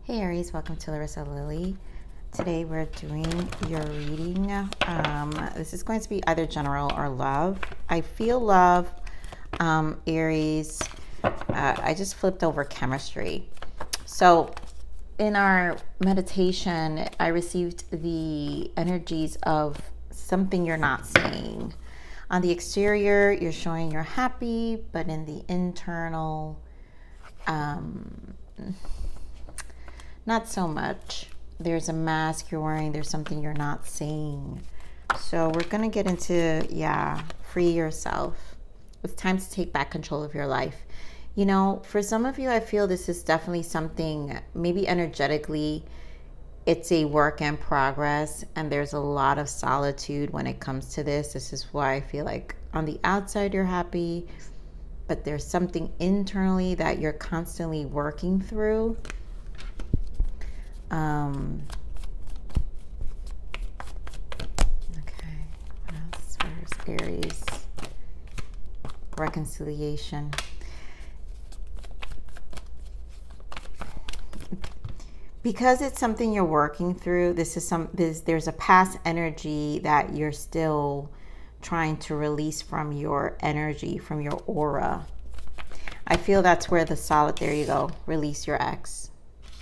Hey Aries, welcome to Larissa Lily. Today we're doing your reading. This is going to be either general or love. I feel love, Aries. I just flipped over chemistry. So in our meditation, I received the energies of something you're not saying. On the exterior, you're showing you're happy, but in the internal, not so much. There's a mask you're wearing. There's something you're not saying. So we're going to get into, free yourself. It's time to take back control of your life. You know, for some of you, I feel this is definitely something, maybe energetically, it's a work in progress. And there's a lot of solitude when it comes to this. This is why I feel like on the outside, you're happy. But there's something internally that you're constantly working through. Okay, what else? Where's Aries? Reconciliation. Because it's something you're working through, there's a past energy that you're still trying to release from your energy, from your aura. I feel that's where the solid, there you go, release your ex.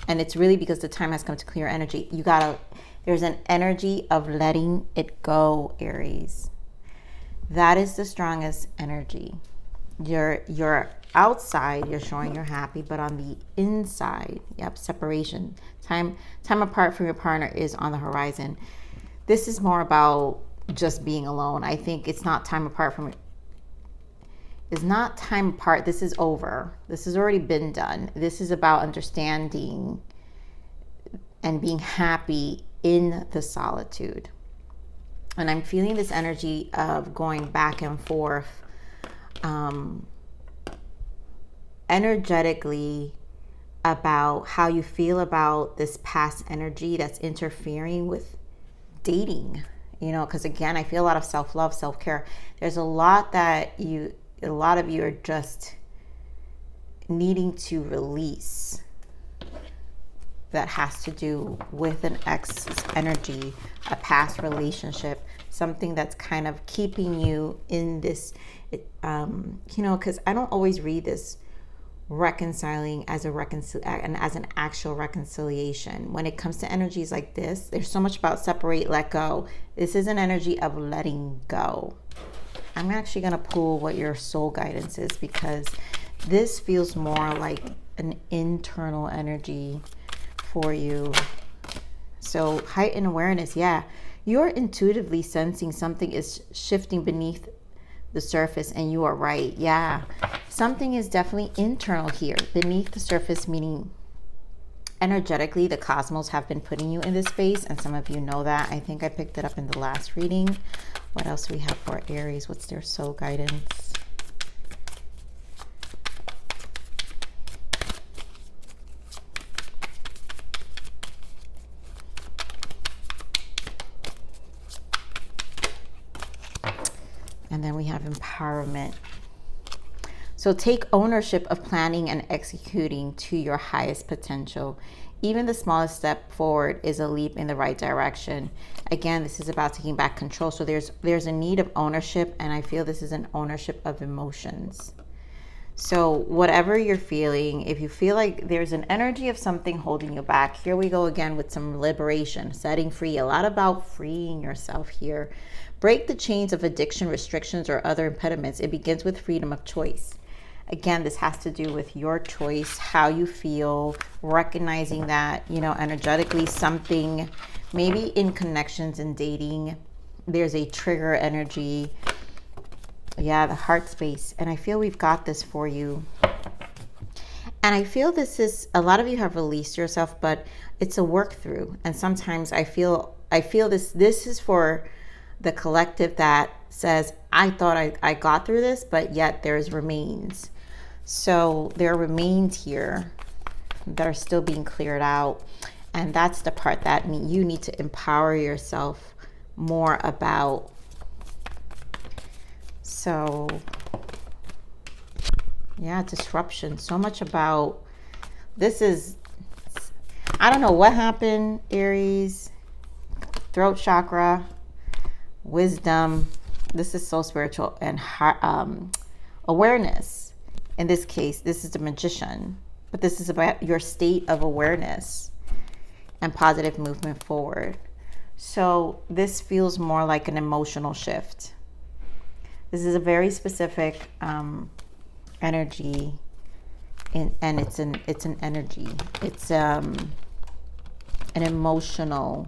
And it's really because the time has come to clear energy. There's an energy of letting it go, Aries. That is the strongest energy. You're outside, you're showing you're happy, but on the inside, separation. Time apart from your partner is on the horizon. This is more about just being alone. I think it's not time apart from it. Is not time apart. This is over. This has already been done. This is about understanding and being happy in the solitude. And I'm feeling this energy of going back and forth energetically about how you feel about this past energy that's interfering with dating. You know, because again, I feel a lot of self-love, self-care. There's a lot of you are just needing to release that has to do with an ex's energy, a past relationship, something that's kind of keeping you in this, because I don't always read this reconciling as an actual reconciliation. When it comes to energies like this, there's so much about separate, let go. This is an energy of letting go. I'm actually going to pull what your soul guidance is, because this feels more like an internal energy for you. So heightened awareness. You're intuitively sensing something is shifting beneath the surface, and you are right. Something is definitely internal here, beneath the surface, meaning energetically the cosmos have been putting you in this space, and some of you know that. I think I picked it up in the last reading. What else do we have for Aries? What's their soul guidance? And then we have empowerment. So take ownership of planning and executing to your highest potential. Even the smallest step forward is a leap in the right direction. Again, this is about taking back control. So there's a need of ownership, and I feel this is an ownership of emotions. So whatever you're feeling, if you feel like there's an energy of something holding you back, here we go again with some liberation, setting free. A lot about freeing yourself here. Break the chains of addiction, restrictions, or other impediments. It begins with freedom of choice. Again, this has to do with your choice, how you feel, recognizing that, energetically something, maybe in connections and dating, there's a trigger energy. The heart space. And I feel we've got this for you. And I feel a lot of you have released yourself, but it's a work through. And sometimes I feel this is for the collective that says, I thought I got through this, but yet there's remains. So there are remains here that are still being cleared out. And that's the part that you need to empower yourself more about. So, disruption. So much about this is, I don't know what happened, Aries. Throat chakra, wisdom. This is so spiritual, and awareness. In this case, this is the Magician, but this is about your state of awareness and positive movement forward. So this feels more like an emotional shift. This is a very specific energy, and it's an energy. It's an emotional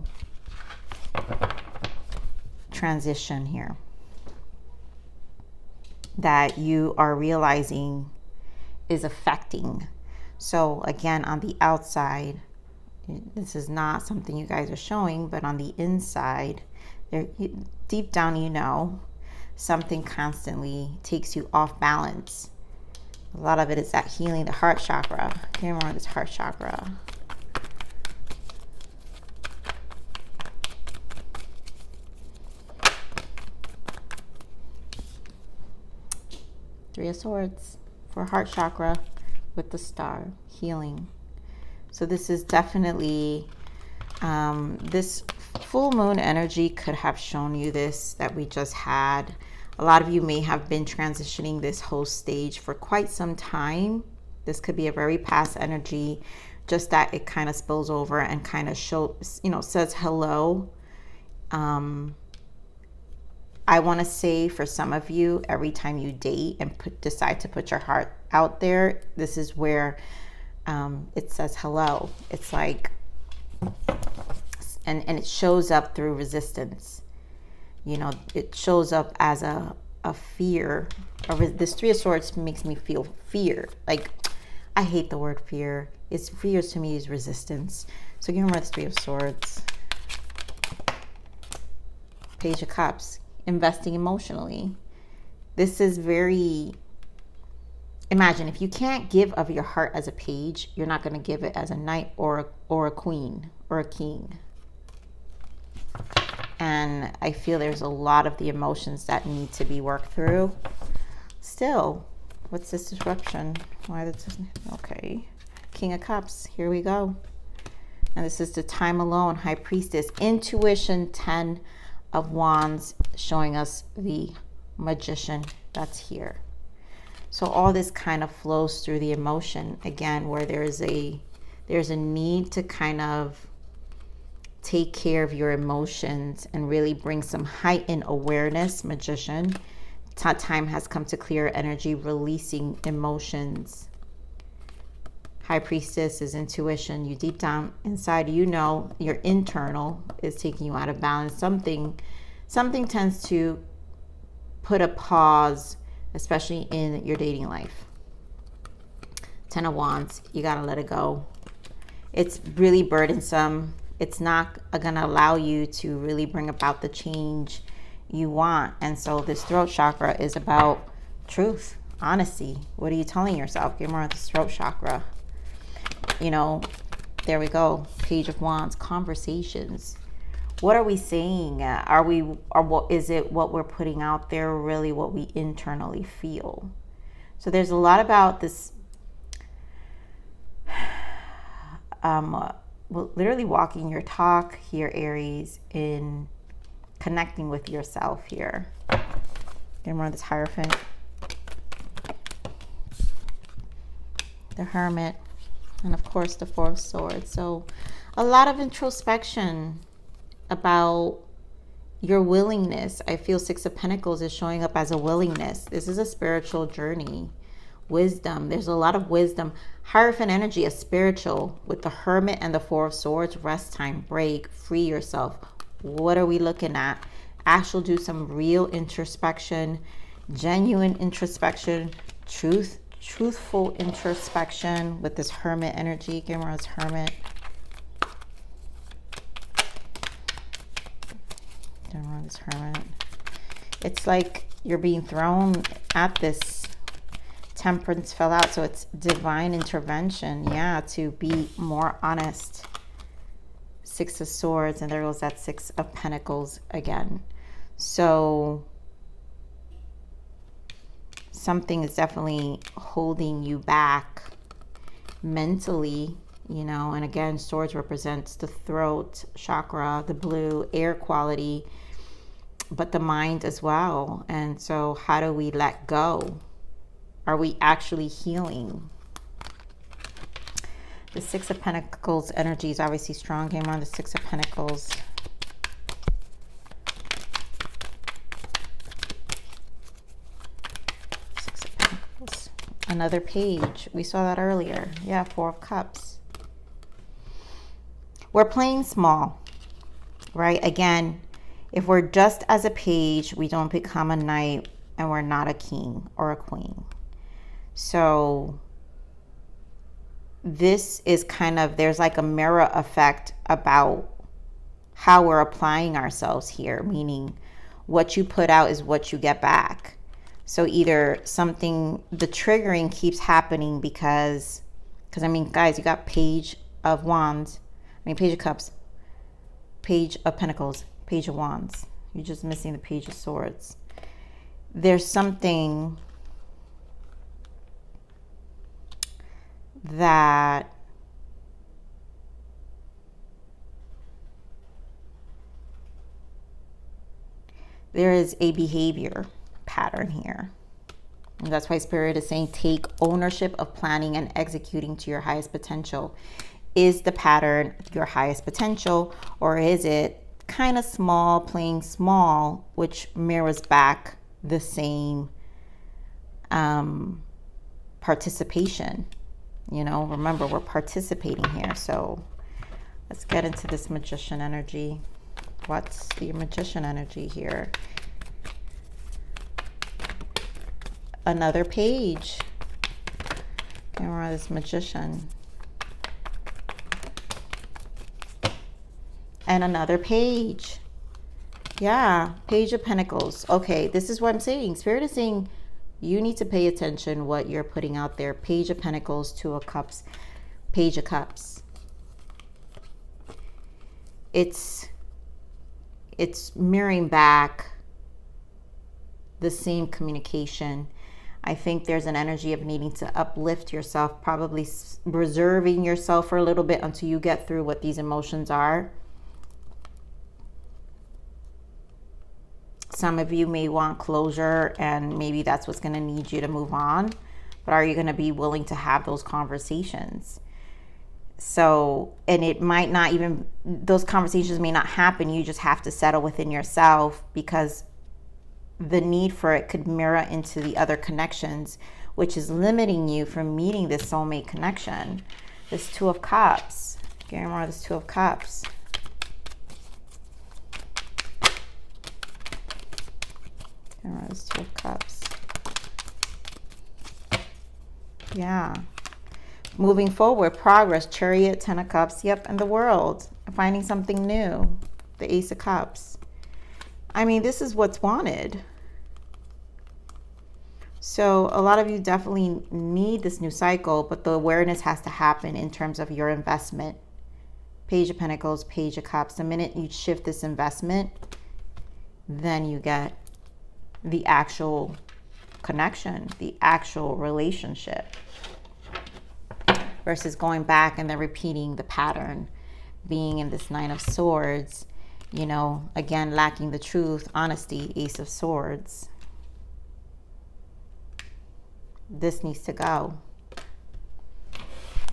transition here that you are realizing is affecting. So again, on the outside, this is not something you guys are showing, but on the inside, there, deep down, you know, something constantly takes you off balance. A lot of it is that healing the heart chakra. Can't remember this heart chakra. Three of Swords for heart chakra with the star, healing. So this is definitely, this full moon energy could have shown you this that we just had. A lot of you may have been transitioning this whole stage for quite some time. This could be a very past energy, just that it kind of spills over and kind of shows, you know, says hello. I want to say for some of you, every time you date and decide to put your heart out there, this is where it says hello. It's like, and it shows up through resistance. You know, it shows up as a fear. This Three of Swords makes me feel fear. Like, I hate the word fear. It's fear to me is resistance. So give me the Three of Swords. Page of Cups. Investing emotionally. This is very, imagine if you can't give of your heart as a page, you're not going to give it as a knight or a queen or a king. And I feel there's a lot of the emotions that need to be worked through. Still, what's this disruption? Why this? Okay, King of Cups. Here we go. And this is the time alone, High Priestess, intuition, 10 of Wands, showing us the Magician that's here. So all this kind of flows through the emotion again, where there's a need to kind of take care of your emotions and really bring some heightened awareness. Magician, time has come to clear energy, releasing emotions. High Priestess is intuition. You deep down inside, you know, your internal is taking you out of balance. Something tends to put a pause, especially in your dating life. 10 of Wands, you got to let it go. It's really burdensome. It's not going to allow you to really bring about the change you want. And so this throat chakra is about truth, honesty. What are you telling yourself? Give more of the throat chakra. You know, there we go. Page of Wands, conversations. What are we saying? What is it what we're putting out there really what we internally feel? So there's a lot about this literally walking your talk here, Aries, in connecting with yourself here. Get more of this Hierophant. The Hermit. And of course, the Four of Swords. So a lot of introspection about your willingness. I feel Six of Pentacles is showing up as a willingness. This is a spiritual journey. Wisdom. There's a lot of wisdom. Hierophant energy is spiritual with the Hermit and the Four of Swords. Rest time, break, free yourself. What are we looking at? Actually do some real introspection, genuine introspection, truthful introspection with this Hermit energy. Gamera's Hermit. This Hermit. It's like you're being thrown at this. Temperance fell out, so it's divine intervention. Yeah, to be more honest. Six of Swords, and there goes that Six of Pentacles again. So something is definitely holding you back mentally. you know, and again, swords represents the throat chakra, the blue air quality, but the mind as well. And so how do we let go? Are we actually healing? The Six of Pentacles energy is obviously strong. Game on the Six of Pentacles. Six of Pentacles. Another page. We saw that earlier. Yeah, Four of Cups. We're playing small, right? Again, if we're just as a page, we don't become a knight, and we're not a king or a queen. So this is kind of, there's like a mirror effect about how we're applying ourselves here, meaning what you put out is what you get back. So either something, the triggering keeps happening because I mean, guys, you got Page of Wands, Page of Cups, Page of Pentacles, Page of Wands. You're just missing the Page of Swords. There's something that there is a behavior pattern here. And that's why Spirit is saying take ownership of planning and executing to your highest potential. Is the pattern your highest potential, or is it kind of small, playing small, which mirrors back the same participation? You know, remember, we're participating here. So let's get into this Magician energy. What's the Magician energy here? Another page. Okay, we're on this Magician. And another page. Yeah, Page of Pentacles. Okay, this is what I'm saying. Spirit is saying you need to pay attention what you're putting out there. Page of Pentacles, Two of Cups, Page of Cups. It's mirroring back the same communication. I think there's an energy of needing to uplift yourself, probably reserving yourself for a little bit until you get through what these emotions are. Some of you may want closure, and maybe that's what's going to need you to move on. But are you going to be willing to have those conversations? So, and it might not even, those conversations may not happen. You just have to settle within yourself, because the need for it could mirror into the other connections, which is limiting you from meeting this soulmate connection. This Two of Cups. Getting more of this Two of Cups. This Two of Cups. Yeah. Moving forward, progress, Chariot, Ten of Cups. Yep, and the World. Finding something new. The Ace of Cups. I mean, this is what's wanted. So a lot of you definitely need this new cycle, but the awareness has to happen in terms of your investment. Page of Pentacles, Page of Cups. The minute you shift this investment, then you get the actual connection, the actual relationship, versus going back and then repeating the pattern, being in this Nine of Swords, you know, again, lacking the truth, honesty, Ace of Swords. This needs to go.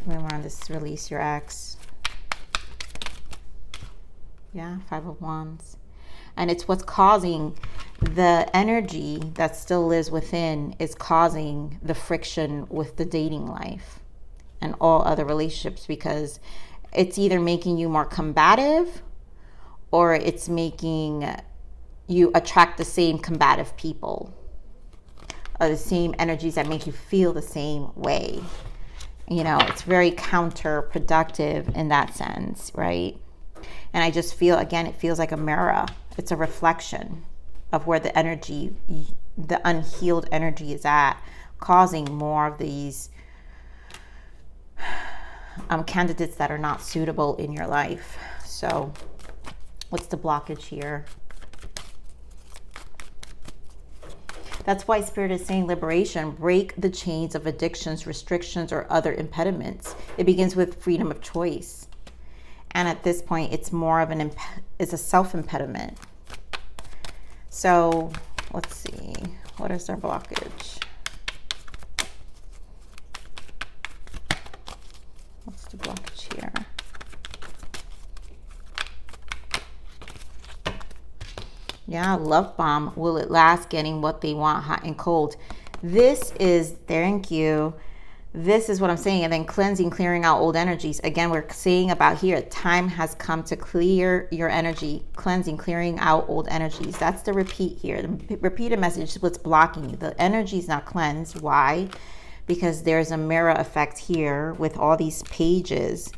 When we're on this, release your ex. Yeah, Five of Wands. And it's what's causing the energy that still lives within, is causing the friction with the dating life and all other relationships, because it's either making you more combative, or it's making you attract the same combative people, or the same energies that make you feel the same way. You know, it's very counterproductive in that sense, right? And I just feel, again, it feels like a mirror. It's a reflection of where the energy, the unhealed energy is at, causing more of these candidates that are not suitable in your life. So what's the blockage here? That's why Spirit is saying liberation. Break the chains of addictions, restrictions, or other impediments. It begins with freedom of choice. And at this point, it's more of it's a self-impediment. So let's see, what is their blockage? What's the blockage here? Yeah, love bomb. Will it last? Getting what they want, hot and cold. This is, thank you. This is what I'm saying. And then cleansing, clearing out old energies. Again, we're saying about here, time has come to clear your energy. Cleansing, clearing out old energies. That's the repeat here. The repeated message is what's blocking you. The energy is not cleansed. Why? Because there's a mirror effect here with all these pages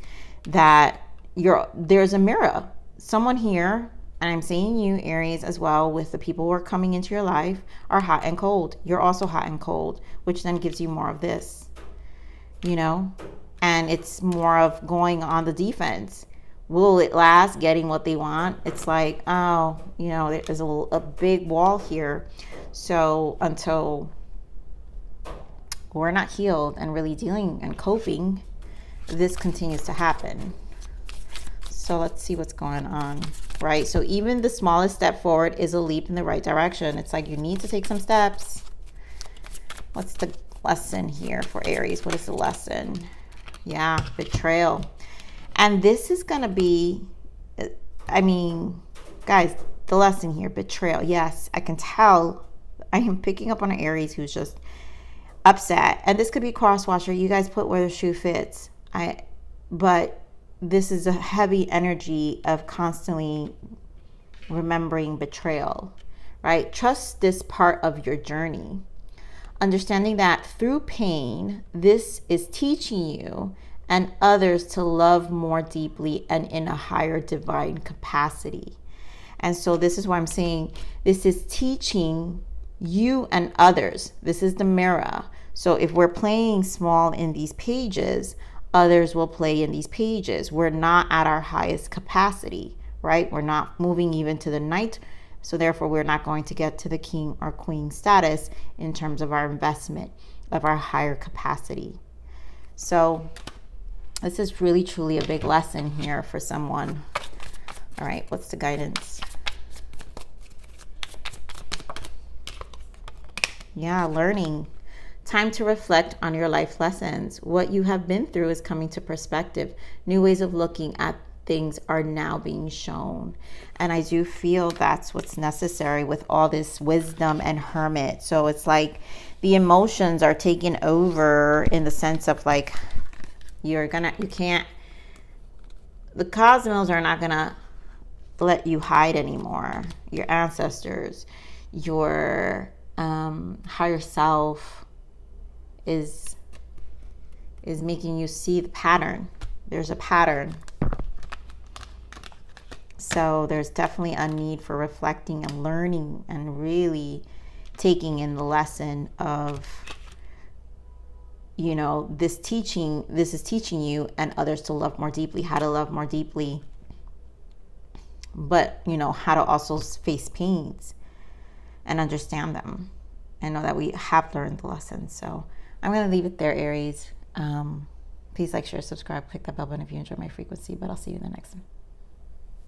that there's a mirror. Someone here, and I'm saying you, Aries, as well, with the people who are coming into your life, are hot and cold. You're also hot and cold, which then gives you more of this, you know? And it's more of going on the defense. Will it last? Getting what they want. It's like, oh, you know, there's a big wall here. So until we're not healed and really dealing and coping, this continues to happen. So let's see what's going on, right? So even the smallest step forward is a leap in the right direction. It's like you need to take some steps. What's the lesson here for Aries? What is the lesson? Yeah, betrayal. And this is going to be, I mean, guys, the lesson here, betrayal. Yes, I can tell. I am picking up on an Aries who's just upset. And this could be cross-washer. You guys put where the shoe fits. But this is a heavy energy of constantly remembering betrayal, right? Trust this part of your journey. Understanding that through pain, this is teaching you and others to love more deeply and in a higher divine capacity. And so this is why I'm saying this is teaching you and others. This is the mirror. So if we're playing small in these pages, others will play in these pages. We're not at our highest capacity, right? We're not moving even to the knight. So therefore, we're not going to get to the king or queen status in terms of our investment of our higher capacity. So this is really, truly a big lesson here for someone. All right, what's the guidance? Yeah, learning. Time to reflect on your life lessons. What you have been through is coming to perspective. New ways of looking at things are now being shown. And I do feel that's what's necessary with all this wisdom and hermit. So it's like the emotions are taking over in the sense of like, the cosmos are not gonna let you hide anymore. Your ancestors, your higher self is making you see the pattern. There's a pattern. So there's definitely a need for reflecting and learning and really taking in the lesson of, you know, this is teaching you and others to love more deeply, how to love more deeply, but, you know, how to also face pains and understand them and know that we have learned the lesson. So I'm going to leave it there, Aries. Please like, share, subscribe, click that bell button if you enjoy my frequency, but I'll see you in the next one.